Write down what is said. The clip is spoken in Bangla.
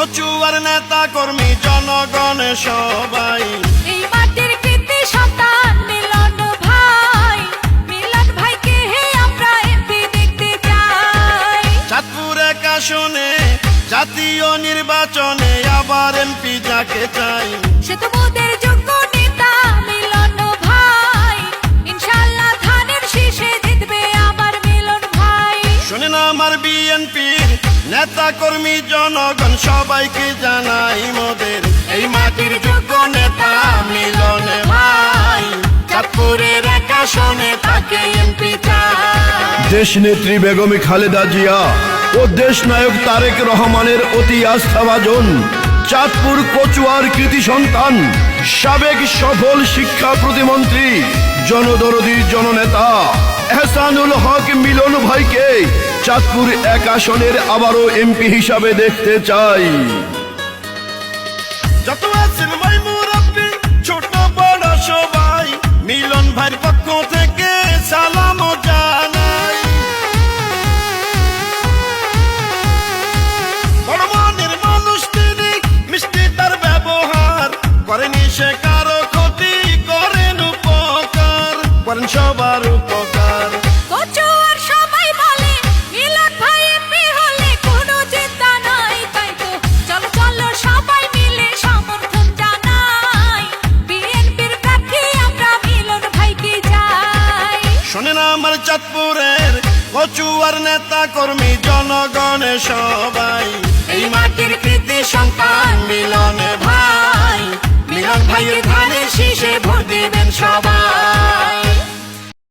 কচুয়ার নেতা কর্মী জনগণ সবাই এই মাটির কৃতি সন্তান মিলন ভাই, মিলন ভাইকে আমরা এমপি দেখতে চাই। চাঁদপুর এক আসনে জাতীয় নির্বাচনে আবার এমপি যাকে চাই, সে তো মোদের যোগ্য নেতা মিলন ভাই, ইনশাআল্লাহ ধানের শীষে জিতবে আবার মিলন ভাই। শোনেন আমার বিএনপির নেতা কর্মী জনগণ সবাইকে জানাই মোদের এই মাটির যোগ্য নেতা মিলন ভাই, চাঁদপুরের এক আসনে তাকে এমপি চাই। দেশ নেত্রী বেগম খালেদা জিয়া ও দেশ নায়ক তারেক রহমানের অতি আস্থাভাজন চাঁদপুর কচুয়ার কৃতি সন্তান সাবেক সফল শিক্ষা প্রতিমন্ত্রী জনদরদী জননেতা এহসানুল হক মিলন ভাইকে চাঁদপুর এক আসনের আবারও এমপি হিসাবে দেখতে চাই। যত আছেন ভাই মুরব্বি ছোট বড় সবাই মিলন ভাইয়ের পক্ষ থেকে সালাম জানাই। বড় মনের মানুষ তিনি, মিষ্টি তার ব্যবহার, করেনি সে কারো ক্ষতি, করেন উপকার, করেন সবার উপকার। কচুয়ার সবাই বলে মিলন ভাই এমপি হলে কোনো চিন্তা নাই, তাই তো চলো চলো সবাই মিলে সমর্থন জানাই, বিএনপির প্রার্থী আমরা মিলন ভাইকে চাই। শোনেন আমার চাঁদপুরের কচুয়ার নেতা কর্মী জনগণ সবাই এই মাটির কৃতি সন্তান মিলন ভাই, মিলন ভাইয়ের ধানের শীষে ভোট দিবেন সবাই।